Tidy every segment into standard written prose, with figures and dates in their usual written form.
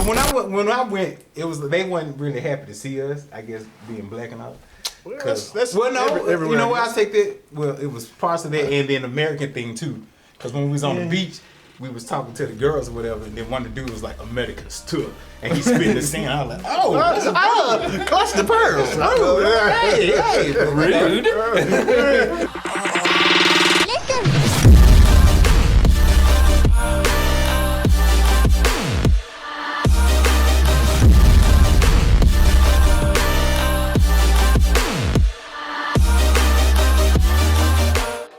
But when I went, it was they wasn't really happy to see us. I guess being black and all. Well, that's everywhere. You know where I take that? Well, it was parts of that and then American thing too. Because when we was on the beach, we was talking to the girls or whatever, and then one of the dudes was like, America's too. And he spit the sand. I was like, clutch the pearls. Hey, rude.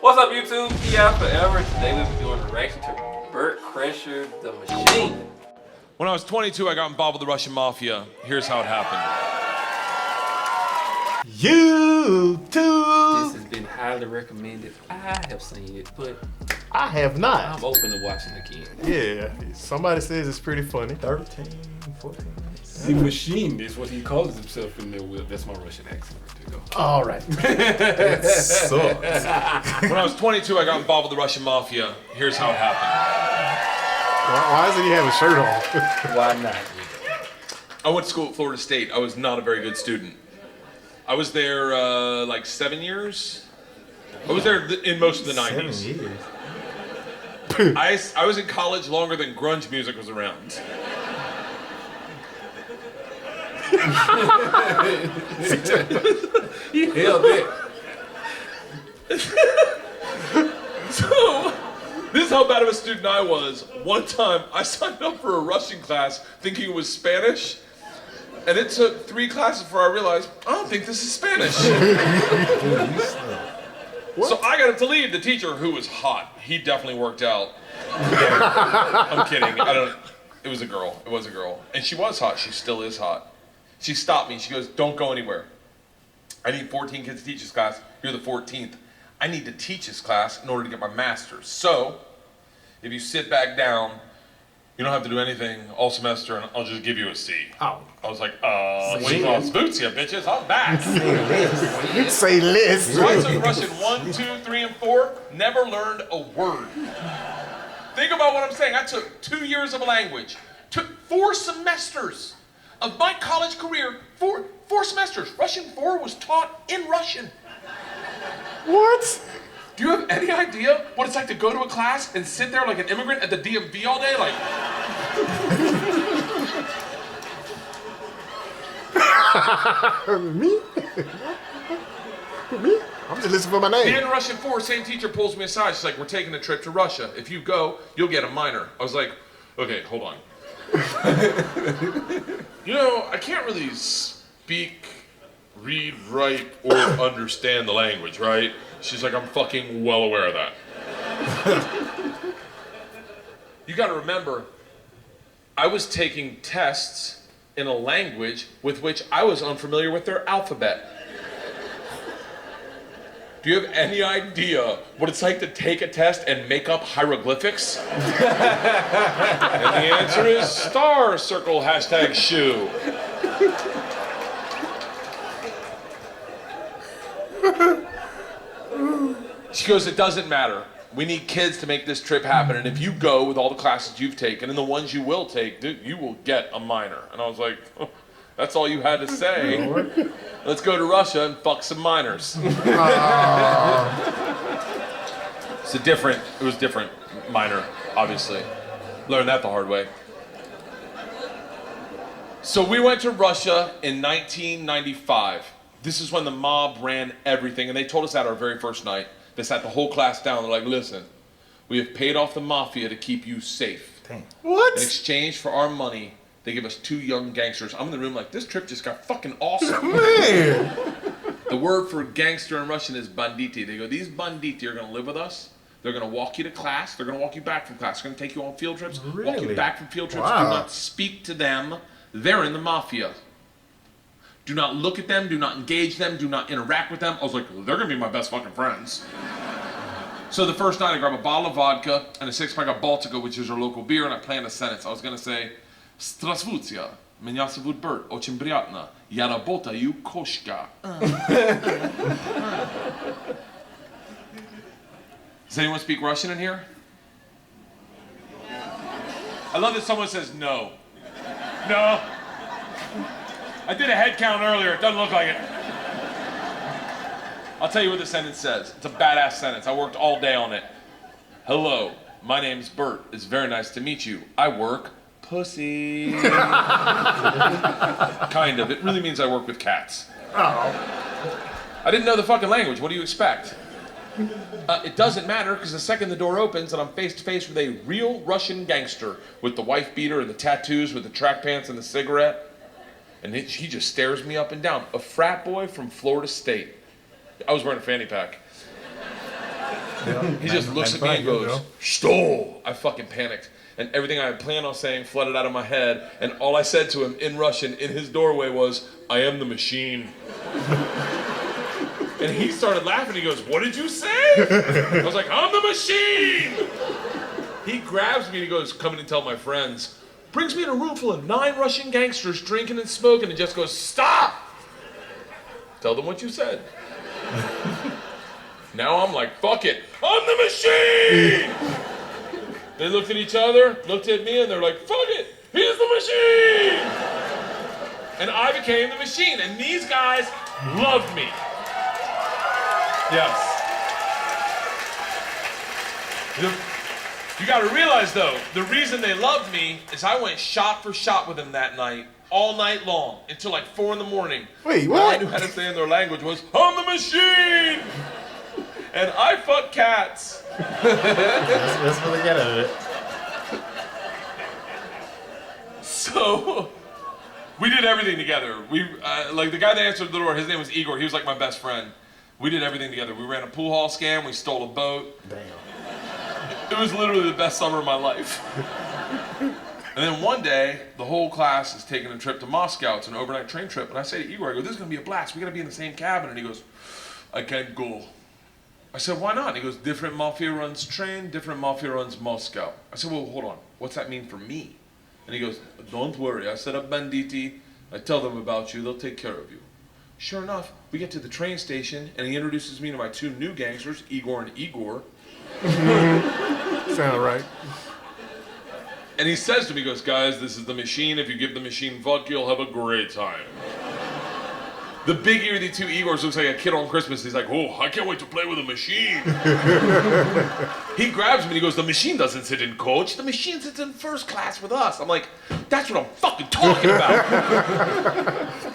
What's up, YouTube? PI Forever. Today we'll be doing a reaction to Bert Kreischer, the Machine. When I was 22, I got involved with the Russian mafia. Here's how it happened. YouTube. This has been highly recommended. I have seen it, but I have not. I'm open to watching again. Yeah, somebody says it's pretty funny. 13, 14 minutes. The Machine is what he calls himself in there with. That's my Russian accent. There you go. All right. That sucks. When I was 22, I got involved with the Russian mafia. Here's how it happened. Why doesn't he have a shirt on? Why not? I went to school at Florida State. I was not a very good student. I was there like 7 years. I was there in most of the 90s. 7 years. I was in college longer than grunge music was around. He held it. So, this is how bad of a student I was. One time, I signed up for a Russian class thinking it was Spanish, and it took 3 classes before I realized, I don't think this is Spanish. So I got to leave. The teacher, who was hot, he definitely worked out. I'm kidding. It was a girl. It was a girl. And she was hot. She still is hot. She stopped me. She goes, don't go anywhere. I need 14 kids to teach this class. You're the 14th. I need to teach this class in order to get my master's. So, if you sit back down, you don't have to do anything all semester, and I'll just give you a C. Oh. I was like, boots ya, bitches. I'm back. Say list. So I took Russian 1, 2, 3, and 4. Never learned a word. Think about what I'm saying. I took 2 years of a language. Took 4 semesters of my college career. 4 semesters. Russian 4 was taught in Russian. What? Do you have any idea what it's like to go to a class and sit there like an immigrant at the DMV all day? Like, Me? Me? I'm just listening for my name. in Russian 4, same teacher pulls me aside. She's like, we're taking a trip to Russia. If you go, you'll get a minor. I was like, okay, hold on. You know, I can't really speak, read, write, or understand the language, right? She's like, I'm fucking well aware of that. You gotta remember, I was taking tests in a language with which I was unfamiliar with their alphabet. Do you have any idea what it's like to take a test and make up hieroglyphics? And the answer is star, circle, hashtag shoe. She goes, it doesn't matter. We need kids to make this trip happen, and if you go with all the classes you've taken and the ones you will take, dude, you will get a minor. And I was like, oh, that's all you had to say. Let's go to Russia and fuck some minors. It was different minor, obviously. Learned that the hard way. So we went to Russia in 1995. This is when the mob ran everything, and they told us that our very first night. They sat the whole class down. They're like, listen, we have paid off the mafia to keep you safe. Damn. What? In exchange for our money, they give us 2 young gangsters. I'm in the room like, this trip just got fucking awesome. Man. The word for gangster in Russian is banditi. They go, these banditi are going to live with us. They're going to walk you to class. They're going to walk you back from class. They're going to take you on field trips, walk Really? you back from field trips. Wow. Do not speak to them. They're in the mafia. Do not look at them. Do not engage them. Do not interact with them. I was like, they're going to be my best fucking friends. So the first night I grab a bottle of vodka and a 6-pack of Baltica, which is our local beer, and I planned a sentence. I was going to say, Здравствуйте, меня зовут Bert, очень приятно, я работаю кошка. Does anyone speak Russian in here? I love that someone says no. No. I did a head count earlier. It doesn't look like it. I'll tell you what the sentence says. It's a badass sentence. I worked all day on it. Hello, my name's Bert. It's very nice to meet you. I work pussy. Kind of. It really means I work with cats. I didn't know the fucking language. What do you expect? It doesn't matter, because the second the door opens and I'm face to face with a real Russian gangster with the wife beater and the tattoos with the track pants and the cigarette, and he just stares me up and down. A frat boy from Florida State. I was wearing a fanny pack. He just looks at me and goes, "Sto!" I fucking panicked. And everything I had planned on saying flooded out of my head, and all I said to him in Russian in his doorway was, "I am the machine." And he started laughing. He goes, "What did you say?" I was like, "I'm the machine." He grabs me and he goes, "Come in and tell my friends." Brings me in a room full of 9 Russian gangsters drinking and smoking and just goes, "Stop! Tell them what you said." Now I'm like, fuck it, I'm the machine! They looked at each other, looked at me, and they're like, fuck it, he's the machine! And I became the machine, and these guys loved me. Yes. You gotta realize though, the reason they loved me is I went shot for shot with them that night, all night long, until like 4 in the morning. Wait, All I what? knew how to say in their language was, "I'm the machine!" And I fuck cats. That's what they get out of it. So, we did everything together. We, like the guy that answered the door, his name was Igor. He was like my best friend. We did everything together. We ran a pool hall scam. We stole a boat. Damn. It was literally the best summer of my life. And then one day, the whole class is taking a trip to Moscow. It's an overnight train trip. And I say to Igor, I go, "This is going to be a blast. We got to be in the same cabin." And he goes, "I can't go." I said, "Why not?" And he goes, "Different mafia runs train, different mafia runs Moscow." I said, "Well, hold on. What's that mean for me?" And he goes, "Don't worry. I set up banditi. I tell them about you. They'll take care of you." Sure enough, we get to the train station, and he introduces me to my 2 new gangsters, Igor and Igor. Sound right. And he says to me, he goes, "Guys, this is the machine. If you give the machine vodka, you'll have a great time." The big ear of the 2 Igors looks like a kid on Christmas. He's like, "Oh, I can't wait to play with a machine." He grabs me and he goes, "The machine doesn't sit in coach. The machine sits in first class with us." I'm like, "That's what I'm fucking talking about."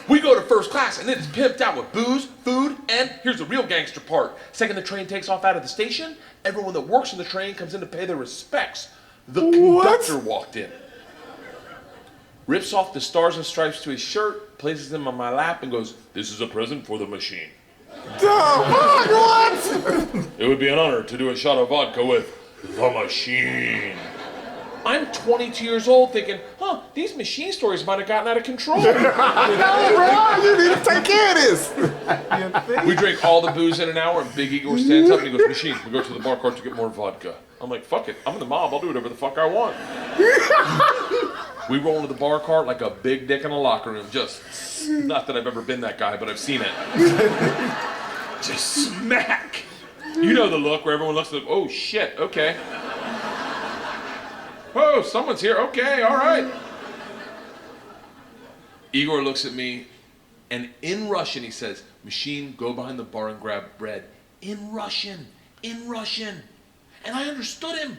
We go to first class and it's pimped out with booze, food, and here's the real gangster part. Second the train takes off out of the station, everyone that works on the train comes in to pay their respects. The conductor walked in, rips off the stars and stripes to his shirt, places them on my lap, and goes, "This is a present for the machine. What? It would be an honor to do a shot of vodka with the machine." I'm 22 years old thinking, these machine stories might have gotten out of control. No, bro, you need to take care of this. We drink all the booze in an hour, and Big Igor stands up and he goes, "Machine, we go to the bar cart to get more vodka." I'm like, "Fuck it, I'm in the mob, I'll do whatever the fuck I want." We roll into the bar cart like a big dick in a locker room. Just, not that I've ever been that guy, but I've seen it. Just smack. You know the look where everyone looks like, "Oh shit, okay. Oh, someone's here, okay, all right." Igor looks at me, and in Russian he says, "Machine, go behind the bar and grab bread." In Russian. And I understood him.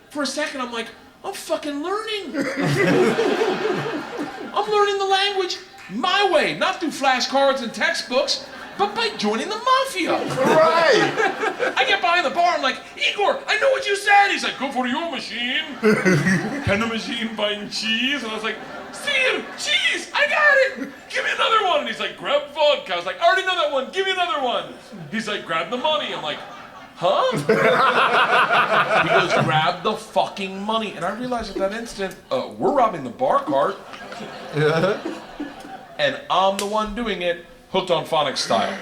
For a second, I'm like, I'm fucking learning. I'm learning the language my way, not through flashcards and textbooks, but by joining the mafia. Right. I get behind the bar, I'm like, "Igor, I know what you said." He's like, "Go for your machine." Can the machine find cheese? And I was like, "Sir, cheese, I got it. Give me another one." And he's like, "Grab vodka." I was like, "I already know that one, give me another one." He's like, "Grab the money." I'm like, "Huh?" He goes, "Grab the fucking money." And I realized at that instant, we're robbing the bar cart. And I'm the one doing it, hooked on phonics style.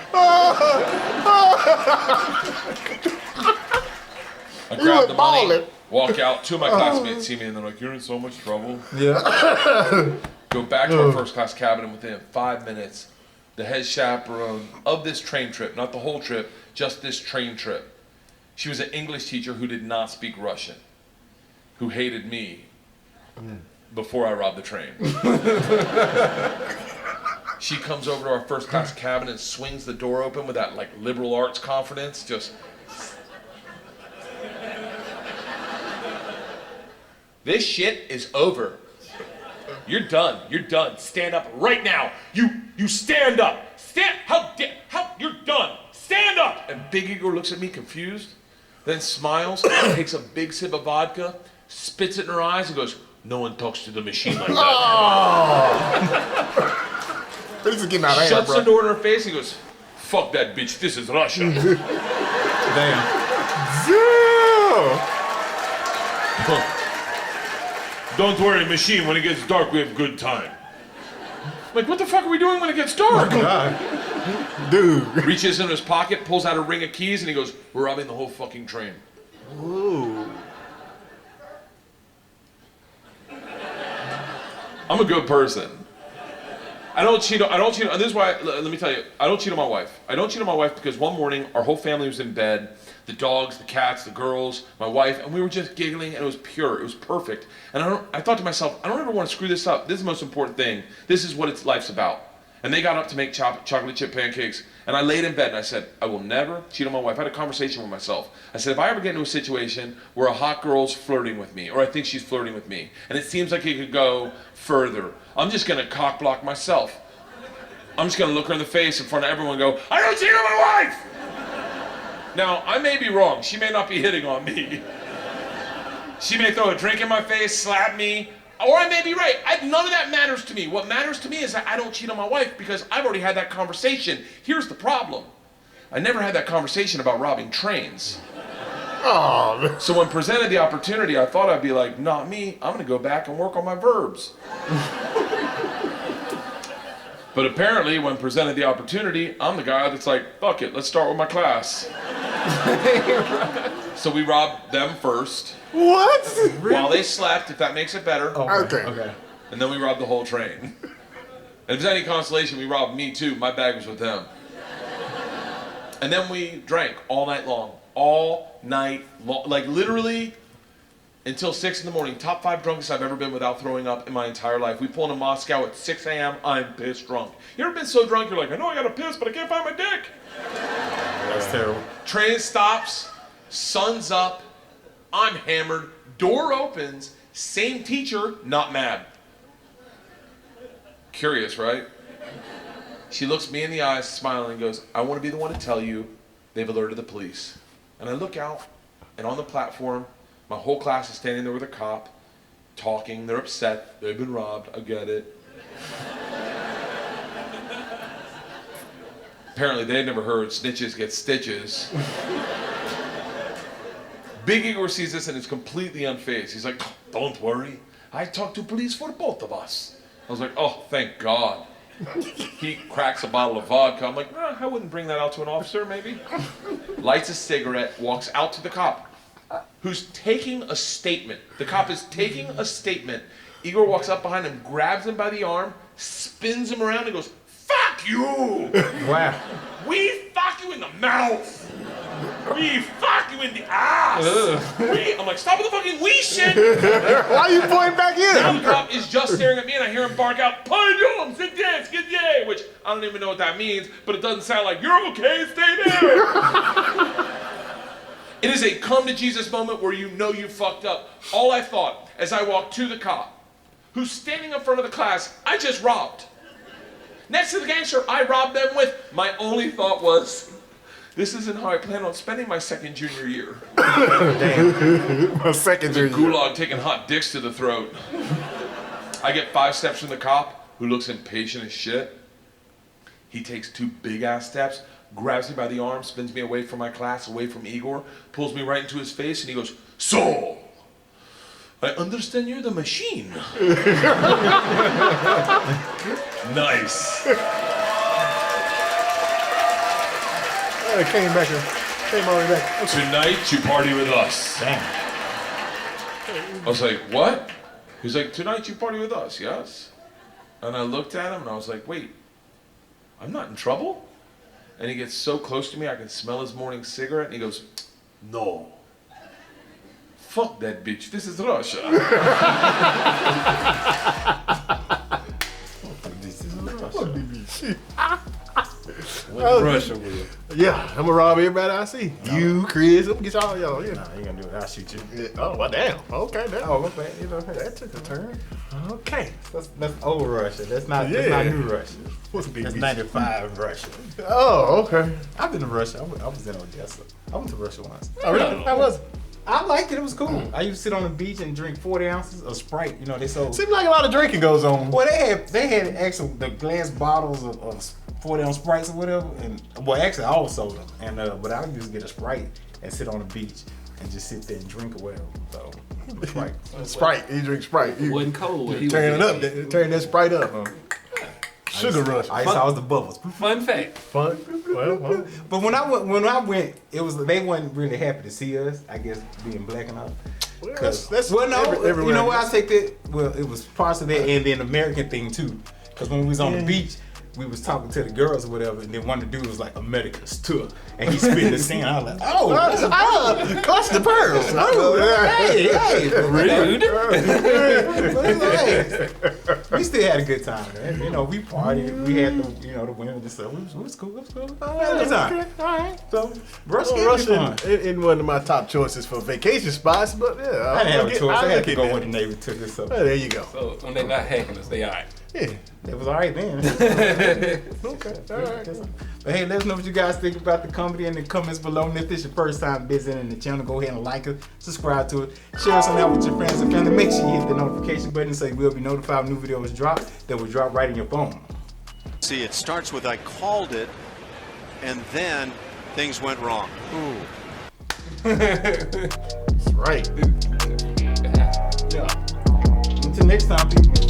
I grab the money, walk out. 2 of my classmates see me and they're like, "You're in so much trouble." Yeah. Go back to our first class cabin, and within 5 minutes, the head chaperone of this train trip, not the whole trip, just this train trip. She was an English teacher who did not speak Russian, who hated me, before I rob the train. She comes over to our first class cabin and swings the door open with that like liberal arts confidence, just. This shit is over. You're done. You're done. Stand up right now. You stand up. How you're done. Stand up. And Big Igor looks at me confused, then smiles, takes a big sip of vodka, spits it in her eyes, and goes, "No one talks to the machine like that." Oh. This is getting out of hand, Shuts bro. the door in her face and goes, "Fuck that bitch. This is Russia." Damn. Yeah. Don't worry, machine. When it gets dark, we have good time. Like, what the fuck are we doing when it gets dark? Dude. Reaches in his pocket, pulls out a ring of keys, and he goes, "We're robbing the whole fucking train." Ooh. I'm a good person. I don't cheat. This is why. Let me tell you. I don't cheat on my wife. I don't cheat on my wife because one morning our whole family was in bed. The dogs, the cats, the girls, my wife, and we were just giggling, and it was pure. It was perfect. And I thought to myself, I don't ever want to screw this up. This is the most important thing. This is what life's about. And they got up to make chocolate chip pancakes, and I laid in bed and I said, I will never cheat on my wife. I had a conversation with myself. I said, if I ever get into a situation where a hot girl's flirting with me, or I think she's flirting with me, and it seems like it could go further, I'm just gonna cock block myself. I'm just gonna look her in the face in front of everyone and go, I don't cheat on my wife! Now, I may be wrong. She may not be hitting on me. She may throw a drink in my face, slap me, or I may be right. None of that matters to me. What matters to me is that I don't cheat on my wife because I've already had that conversation. Here's the problem. I never had that conversation about robbing trains. Oh. So when presented the opportunity, I thought I'd be like, not me. I'm gonna go back and work on my verbs. But apparently, when presented the opportunity, I'm the guy that's like, fuck it, let's start with my class. So we robbed them first. What? While they slept, if that makes it better. Okay. And then we robbed the whole train. And if there's any consolation, we robbed me too. My bag was with them. And then we drank all night long. All night long. Like literally until 6 in the morning. Top 5 drunkest I've ever been without throwing up in my entire life. We pull into Moscow at 6 a.m. I'm pissed drunk. You ever been so drunk you're like, I know I gotta piss, but I can't find my dick? That's terrible. Train stops, sun's up, I'm hammered, door opens, same teacher, not mad. Curious, right? She looks me in the eyes, smiling, and goes, I want to be the one to tell you they've alerted the police. And I look out, and on the platform, my whole class is standing there with a cop, talking, they're upset, they've been robbed, I get it. Apparently they'd never heard snitches get stitches. Big Igor sees this and is completely unfazed. He's like, don't worry, I talked to police for both of us. I was like, oh, thank God. He cracks a bottle of vodka. I'm like, I wouldn't bring that out to an officer, maybe. Lights a cigarette, walks out to the cop, who's taking a statement. The cop is taking a statement. Igor walks up behind him, grabs him by the arm, spins him around, and goes, fuck you! Wow. We fuck you in the mouth! We fuck you in the ass! I'm like, stop with the fucking we shit! Why are you pointing back Now in? the cop is just staring at me and I hear him bark out, Pardon, sit down, skid yay, which I don't even know what that means, but it doesn't sound like, you're okay, stay there! It is a come to Jesus moment where you know you fucked up. All I thought as I walked to the cop, who's standing in front of the class I just robbed. Next to the gangster I robbed them with, my only thought was, this isn't how I plan on spending my second junior year. A second The junior. gulag taking hot dicks to the throat. I get 5 steps from the cop, who looks impatient as shit. He takes 2 big ass steps, grabs me by the arm, spins me away from my class, away from Igor, pulls me right into his face, and he goes, so, I understand you're the machine. Nice. Came back here. Came all the way back. Tonight you party with us. Damn. I was like, what? He's like, tonight you party with us, yes? And I looked at him and I was like, wait, I'm not in trouble? And he gets so close to me I can smell his morning cigarette and he goes, no. Fuck that bitch. This is Russia. Russia will. Yeah, I'm gonna rob everybody I see. You, Chris, I'm gonna get y'all. Yeah. Nah, you gonna do it. I'll shoot you. Yeah. Oh, well, damn. Okay, damn. Oh, okay. You know, That took a turn. Okay. that's old Russia. That's not new Russia. What's the That's big 95 Russia. Oh, okay. I've been to Russia. I was in Odessa. I went to Russia once. Oh, really? How was it? I liked it. It was cool. I used to sit on the beach and drink 40 ounces of Sprite. You know, they sold. Seems like a lot of drinking goes on. Well, they had actual the glass bottles of 40 ounce Sprites or whatever, and well, actually I always sold them. And but I used to get a Sprite and sit on the beach and just sit there and drink or whatever. So Sprite. Sprite. You drink Sprite. You Wasn't cold when he turn was it up. Turn that Sprite up. Sugar rush. I saw the bubbles. Fun fact. Fun. Well. But when I went, it was they wasn't really happy to see us. I guess being black and all. That's Well, no, everywhere. you know what? I take that. Well, it was parts of that and then American thing too. Because when we was on the beach, we was talking to the girls or whatever, and then one of the dudes was like, America's tour. And he spit the scene. I was like, oh, that's a clutch the pearls. hey, Rude. we still had a good time, man. You know, we partied. We had the women and stuff. It was cool. It was cool. We had a good time. Okay, all right. So, Russia in one of my top choices for vacation spots, but yeah. I didn't have a choice. I had to go with when the Navy took us. So there you go. So when they not hacking us, they alright. Yeah. it was all right then. Okay. All right. But hey, let us know what you guys think about the comedy in the comments below. And if this is your first time visiting the channel, go ahead and like it, subscribe to it, share us on that with your friends and family. Make sure you hit the notification button so you will be notified when new videos drop. That will drop right in your phone. See, it starts with I called it, and then things went wrong. That's right. Yeah. Yeah. Until next time, people.